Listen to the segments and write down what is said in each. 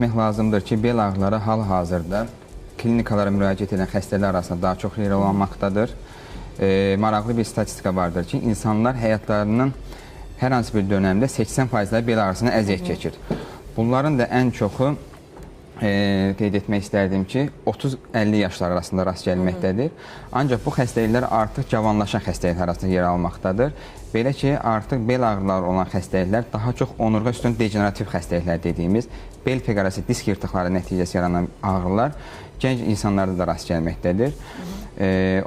Demək lazımdır ki, bel ağrıları hal-hazırda klinikalara müraciət edən xəstələr arasında daha çox yer alınmaqdadır. Maraqlı bir statistika vardır ki, insanlar həyatlarının hər hansı bir dönəmdə 80% bel ağrısına əziyyət çəkir. Bunların da ən çoxu qeyd etmək istərdim ki, 30-50 yaşlar arasında rast gəlməkdədir. Ancaq bu xəstəliklər artıq cavanlaşan xəstəliklər arasında yer almaqdadır. Belə ki, artıq bel ağrıları olan xəstəliklər daha çox onurğa üstün degenerativ xəstəliklər dediyimiz bel feqarası disk yırtıqları nəticəsi yaranan ağrılar gənc insanlarda da rast gəlməkdədir.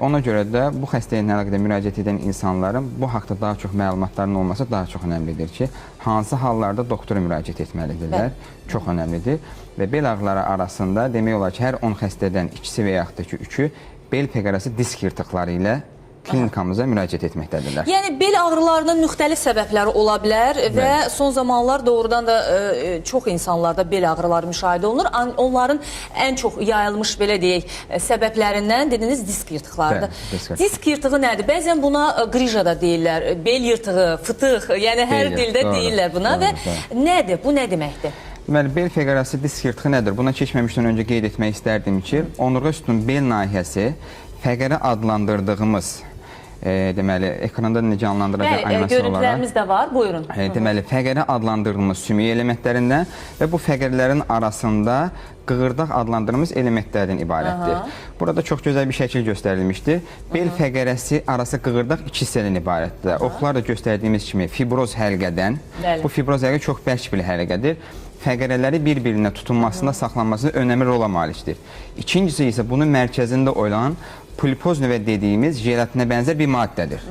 Ona görə də bu xəstəliklə əlaqədə müraciət edən insanların bu haqda daha çox məlumatların olması daha çox önəmlidir ki, hansı hallarda doktora müraciət etməlidirlər, çox önəmlidir. Və bel ağrıları arasında demək olar ki, hər 10 xəstədən ikisi və yaxud da ki, 3-ü bel feqarası disk yırtıqları ilə klinikamıza müraciət etməkdədirlər. Yəni, bel ağrılarının müxtəlif səbəbləri ola bilər və son zamanlar doğrudan da çox insanlarda bel ağrıları müşahidə olunur. Onların ən çox yayılmış, belə deyək, səbəblərindən dediniz disk yırtıqlarıdır. Disk yırtığı nədir? Bəzən buna qrija da deyirlər, bel yırtığı, fıtıq, yəni hər dildə deyirlər buna və nədir? Bu nə deməkdir? Deməli, bel feqarası disk yırtığı nədir? Buna keçməmişdən öncə qeyd etmək istərdim ki, onurğa üstünün bel nahiyəsi fəqərə adlandırdığımız deməli, ekranda necə canlandıracaq animasiya olaraq. Görüntülərimiz də var, buyurun. Deməli, fəqərə adlandırdığımız sümük elementlərindən və bu fəqərlərin arasında qığırdaq adlandırdığımız elementlərdən ibarətdir. Burada çox gözəl bir şəkil göstərilmişdir. Bel fəqərəsi arası qığırdaq iki hissədən ibarətdir. Oxlar da göstərdiyimiz kimi fibroz həlqədən, bu fibroz həlqə çox bərk bir həlqədir. Fəqərələri bir-birinə tutunmasında, saxlanmasında önəmli rola malikdir. İkincisi isə bunun mərkəzində olan pulpoz növə dediyimiz jelatinə bənzər bir maddədir.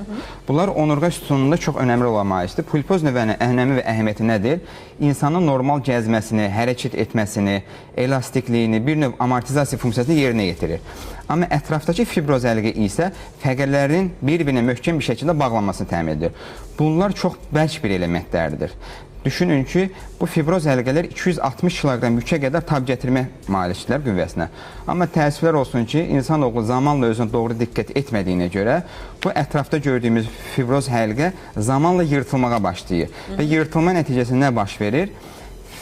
Bunlar onurğa sütununda çox önəmli olan malikdir. Pulpoz növənin önəmi və əhəmiyyəti nədir? İnsanın normal gəzməsini, hərəkət etməsini, elastikliyini, bir növ amortizasiya funksiyasını yerinə yetirir. Amma ətrafdakı fibroz həlqə isə fəqərlərin bir-birinə möhkəm bir şəkildə bağlanmasını təmin edir. Bunlar çox bərk bir elementlərdir. Düşünün ki, bu fibroz həlqələr 260 kiloqram yükə qədər tab gətirmə malikdirlər qüvvəsinə. Amma təəssüflər olsun ki, insanoğlu zamanla özünə doğru diqqət etmədiyinə görə bu ətrafda gördüyümüz fibroz həlqə zamanla yırtılmağa başlayır. Və yırtılma nəticəsində nə baş verir?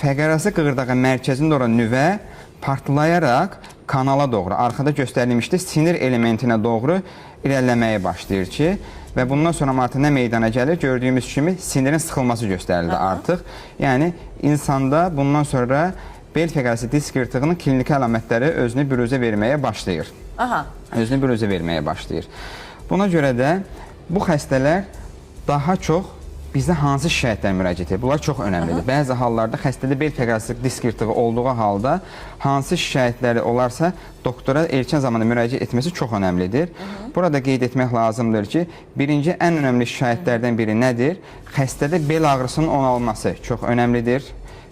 Fəqərası qığırdağın mərkəzində olan nüvə partlayaraq kanala doğru, arxada göstərilmişdir, sinir elementinə doğru irəliləməyə başlayır ki, və bundan sonra artıq nə meydana gəlir? Gördüyümüz kimi sinirin sıxılması göstərildi artıq. Yəni, insanda bundan sonra bel feqarası disk yırtığının kliniki əlamətləri özünü büruzə verməyə başlayır. Özünü büruzə verməyə başlayır. Buna görə də bu xəstələr daha çox bizdə hansı şikayətlər müraciət edir? Bunlar çox önəmlidir. Bəzi hallarda xəstədə bel feqarası disk yırtığı olduğu halda hansı şikayətləri olarsa doktora erkən zamanda müraciət etməsi çox önəmlidir. Burada qeyd etmək lazımdır ki, birinci ən önəmli şikayətlərdən biri nədir? Xəstədə bel ağrısının onalması çox önəmlidir.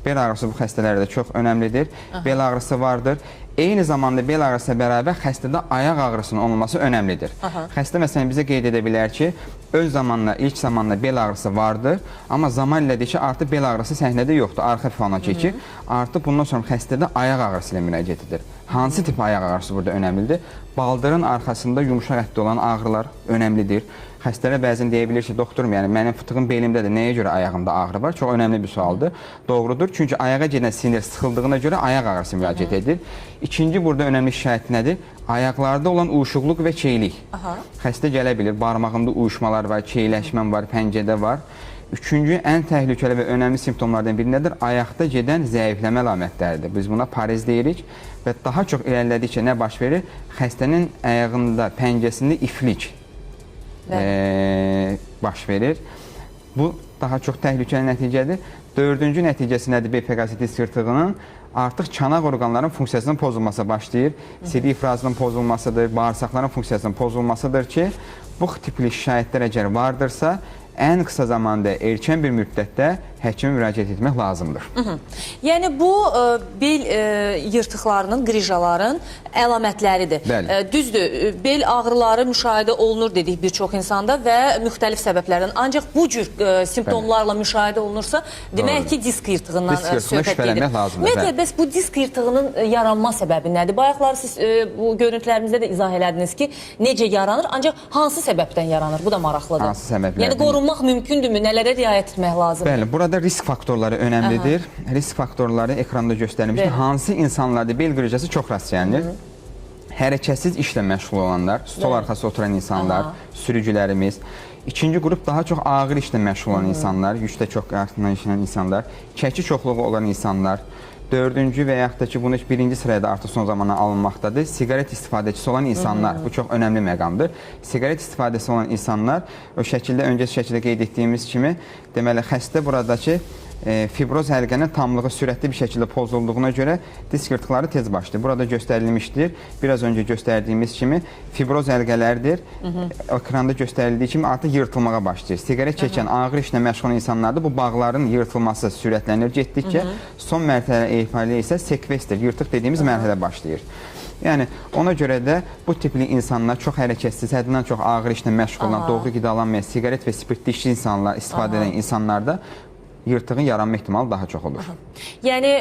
Bel ağrısı bu xəstələrdə çox önəmlidir. Bel ağrısı vardır. Eyni zamanda bel ağrısı bərabər xəstədə ayaq ağrısının olması önəmlidir. Xəstə məsələn bizə qeyd edə bilər ki, ilk zamanla bel ağrısı vardır, amma zaman illədir ki, artıq bel ağrısı səhnədə yoxdur, arxa plana keçir. Artıq bundan sonra xəstədə ayaq ağrısı ilə müraciət edir. Hansı tip ayaq ağrısı burada önəmlidir? Baldırın arxasında yumuşaq ətdə olan ağrılar önəmlidir. Xəstələr bəzən deyə bilir ki, doktorum, yəni mənim fıtığım belimdədir, nəyə görə ayağımda ağrı var? Çox önəmli bir sualdır. Doğrudur, çünki ayağa gedən sinir sıxıldığına görə ayaq ağrısı müraciət edir. İkinci burada önəmli şikayət nədir? Ayaqlarda olan uyuşuqluq və çeylik. Xəstə gələ bilir, barmağında uyuşmalar var, çeyləşmə var, pəncədə var. Üçüncü, ən təhlükəli və önəmli simptomlardan biri nədir? Ayaqda gedən zəifləmə əlamətləridir. Biz buna parez deyirik və daha çox irəlilədikcə nə baş verir? Xəstənin ayağında, pəncəsində iflik baş verir. Bu daha çox təhlükəli nəticədir. Dördüncü nəticəsi nədir? Bel feqarası disk yırtığının artıq çanaq orqanların funksiyasının pozulması başlayır. Siri ifrazının pozulmasıdır, bağırsaqların funksiyasının pozulmasıdır ki, bu tipli şikayətlər əgər vardırsa, ən qısa zamanda, erkən bir müddətdə həkimə müraciət etmək lazımdır. Yəni, bu bel yırtıqlarının, qrijaların əlamətləridir. Düzdür, bel ağrıları müşahidə olunur dedik bir çox insanda və müxtəlif səbəblərdən. Ancaq bu cür simptomlarla müşahidə olunursa, demək ki, disk yırtığından söhbət gedir. Ümumiyyətlə, bəs bu disk yırtığının yaranma səbəbi nədir? Bayaqları siz bu görüntülərimizdə də izah elədiniz ki, necə yaranır, ancaq hansı səbəbdən yaranır? Bu da maraqlıdır. Hansı səbəblərdən? Yəni, qorunmaq mümkündürmü? Nələrə riayət etmək lazımdır? Bəli, burada Burada risk faktorları önəmlidir. Risk faktorları ekranda göstərilmişdir. Hansı insanlarda bel qırıcısı çox rast gəlinir? Hərəkətsiz işlə məşğul olanlar, stol arxası oturan insanlar, sürücülərimiz. İkinci qrup daha çox ağır işlə məşğul olan insanlar, yükdə çox artılan işləyən insanlar, çəki çoxluğu olan insanlar. Dördüncü və yaxud da ki, bunu birinci sıraya da artıq son zamana alınmaqdadır. Siqaret istifadəçisi olan insanlar, bu çox önəmli məqamdır. Siqaret istifadəsi olan insanlar, o şəkildə, öncəsi şəkildə qeyd etdiyimiz kimi, deməli, xəstə buradakı fibroz həlqənin tamlığı sürətli bir şəkildə pozulduğuna görə disk yırtıqları tez başlayır. Burada göstərilmişdir. Biraz öncə göstərdiyimiz kimi fibroz həlqələrdir. Ekranda göstərildiyi kimi artıq yırtılmağa başlayır. Siqaret çəkən, ağır işlə məşğul olan insanlarda bu bağların yırtılması sürətlənir getdikcə. Son mərhələ etibarilə isə sekvestr, yırtıq dediyimiz mərhələ başlayır. Yəni, ona görə də bu tipli insanlar çox hərəkətsiz, həddindən çox ağır işlə məşğul olan, doğru qidalanmayan, siqaret və spirtli işçi insanlar, istifadə edən insanlarda yırtığın yaranma ehtimalı daha çox olur. Yəni,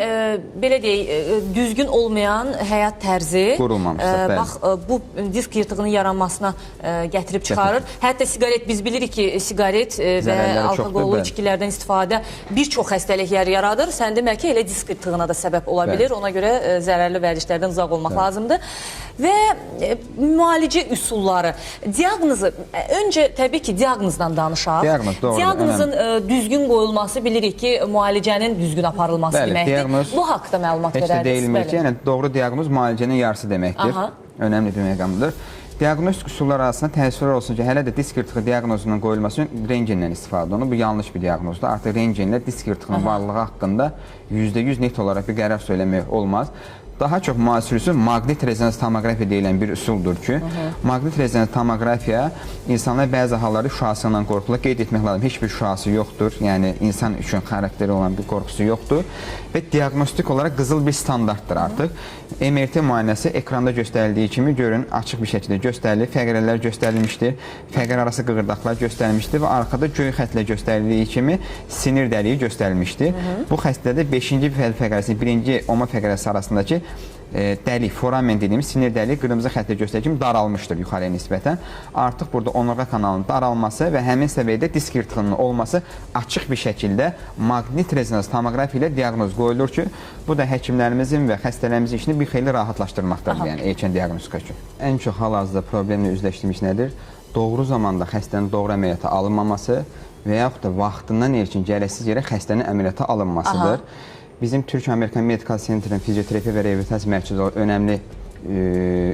belə deyək, düzgün olmayan həyat tərzi bax, bu disk yırtığının yaranmasına gətirib çıxarır. Hətta siqaret, biz bilirik ki, siqaret və alkoqollu içkilərdən istifadə bir çox xəstəliklər yaradır. Sən demək ki, elə disk yırtığına da səbəb ola bilir. Ona görə zərərli vərdişlərdən uzaq olmaq lazımdır. Və müalicə üsulları, diaqnozu, öncə təbii ki, diaqnozdan danışaq. Diaqnozun düzgün qoyulması bilirik ki, müalicənin düzgün aparılması deməkdir. Bu haqda məlumat verərdiniz. Heç də deyilmir ki, yəni doğru diaqnoz müalicənin yarısı deməkdir. Önəmli bir məqamdır. Diaqnostik üsullar arasında təəssüflər olsun ki, hələ də disk yırtığı diaqnozunun qoyulması üçün rengendən istifadə olunur. Bu yanlış bir diaqnozdur. Artıq rengenlə disk yırtığının varlığı haqqında %100 net olaraq bir qərar söyləmək olmaz. Daha çox müasir üsul maqnit rezonans tomoqrafiya deyilən bir üsuldur ki, maqnit rezonans tomoqrafiya insanlar bəzi hallarda şüası ilə qorxulur. Qeyd etmək lazım, heç bir şüası yoxdur. Yəni, insan üçün xarakteri olan bir qorxusu yoxdur. Və diaqnostik olaraq qızıl bir standartdır artıq. MRT müayinəsi ekranda göstərildiyi kimi görün, açıq bir şəkildə göstərilir. Fəqrələr göstərilmişdir, fəqrə arası qığırdaqlar göstərilmişdir və arkada göy xətlə göstərildiyi kimi sinir dəliyi göstərilmişdir. Bu xəstədə 5-ci fəqrəsinin 1-ci oma fəqrəsi arasındakı dəlik, foramen dediyimiz sinir dəliyi qırmızı xətlə göstərilir kimi daralmışdır yuxarıya nisbətən. Artıq burada onurğa kanalının daralması və həmin səviyyədə disk yırtığının olması açıq bir şəkildə maqnit rezonans tomoqrafiya ilə diaqnoz qoyulur ki, bu da həkimlərimizin və xəstələrimizin işini bir xeyli rahatlaşdırmaqdadır, yəni erkən diaqnostika üçün. Ən çox hal-hazırda problemlə üzləşdirmiş nədir? Doğru zamanda xəstənin doğru əməliyyata alınmaması və yaxud da vaxtından erkən gərəksiz yerə xəstənin əməliyyata alınmasıdır. Bizim Türk-Amerikan Medical Center'ın fizioterapiya və reabilitasiya mərkəzi önəmli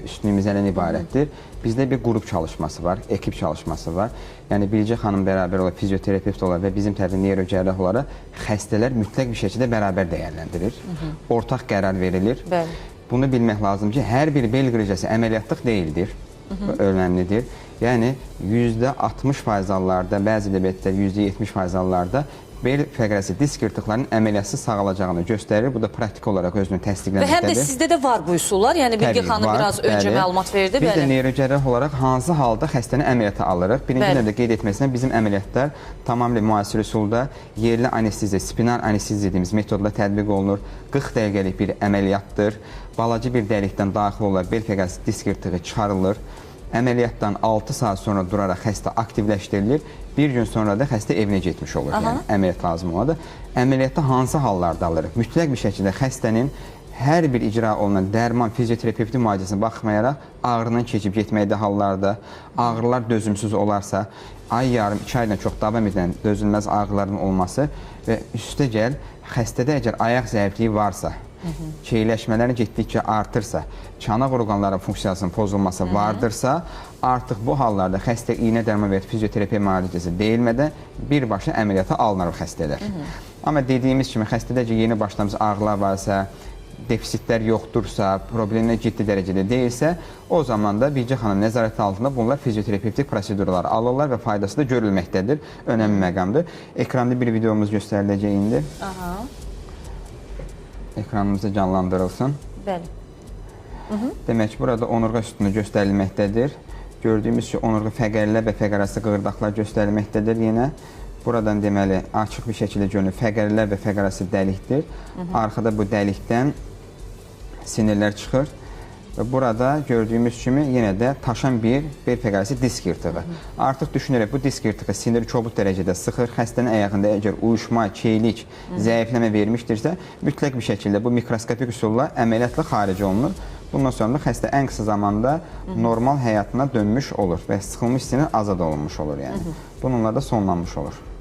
üstünlüyümüz nədən ibarətdir? Bizdə bir qrup çalışması var, ekip çalışması var. Yəni, Bilgə xanım bərabər olaraq, fizioterapevt olaraq və bizim tərəfdə neyrocərrah olaraq xəstələr mütləq bir şəkildə bərabər dəyərləndirilir. Ortaq qərar verilir. Bunu bilmək lazım ki, hər bir bel qırıcısı əməliyyatlıq deyildir. Bu önəmlidir. Yəni, %60% hallarda, bəzi dəbətlər %70% hallarda bel fəqrəsi disk yırtıqlarının əməliyyatsız sağalacağını göstərir. Bu da praktik olaraq özünü təsdiqləməkdədir. Və həm də sizdə də var bu üsullar. Yəni, Bilgə xanım biraz öncə məlumat verdi. Biz də neyrocərrah olaraq hansı halda xəstəni əməliyyata alırıq? Birinci də qeyd etməsindən bizim əməliyyatlar tamamilə müasir üsulda yerli anesteziya, spinal anesteziya dediyimiz metodla tətbiq olunur. 40 dəqiqəlik bir əməliyyatdır. Balaca bir dəlikdən daxil olaraq bel fəqrəsi disk yırtığı çıxarılır. Əməliyyatdan 6 saat sonra duraraq xəstə aktivləşdirilir. Bir gün sonra da xəstə evinə getmiş olur. Yəni, əməliyyat lazım olmadı. Əməliyyatda hansı hallarda alırıq? Mütləq bir şəkildə xəstənin hər bir icra olunan dərman, fizioterapevti müalicəsinə baxmayaraq ağrının keçib getməkdə hallarda, ağrılar dözümsüz olarsa, ay yarım, 2 aydan çox davam edən dözülməz ağrıların olması və üstə gəl, xəstədə əgər ayaq zəifliyi varsa, keyləşmələrin getdikcə artırsa, çanaq orqanların funksiyasının pozulması vardırsa, artıq bu hallarda xəstə iynə dərman və fizioterapiya müalicəsi deyilmədən birbaşa əməliyyata alınır xəstələr. Amma dediyimiz kimi xəstədə yeni başlamış ağrılar varsa, defisitlər yoxdursa, problemlər ciddi dərəcədə deyilsə, o zaman da Bilgə xanım nəzarəti altında bunlar fizioterapevtik prosedurlar alırlar və faydası da görülməkdədir. Önəmli məqamdır. Ekranda bir videomuz göstəriləcək indi. Ekranımızda canlandırılsın. Bəli. Demək ki, burada onurğa sütunu göstərilməkdədir. Gördüyümüz ki, onurğa fəqərlər və fəqərarası qığırdaqlar göstərilməkdədir yenə. Buradan deməli, açıq bir şəkildə görünür, fəqərlər və fəqərarası dəlikdir. Arxada bu dəlikdən sinirlər çıxır Və burada gördüyümüz kimi yenə də taşan bir bel fəqərəsi disk yırtığı. Artıq düşünürək bu disk yırtığı siniri kobud dərəcədə sıxır. Xəstənin ayağında əgər uyuşma, keylik, zəifləmə vermişdirsə, mütləq bir şəkildə bu mikroskopik üsulla əməliyyatla xaric olunur. Bundan sonra xəstə ən qısa zamanda normal həyatına dönmüş olur və sıxılmış sinir azad olunmuş olur yəni. Bununla da sonlanmış olur.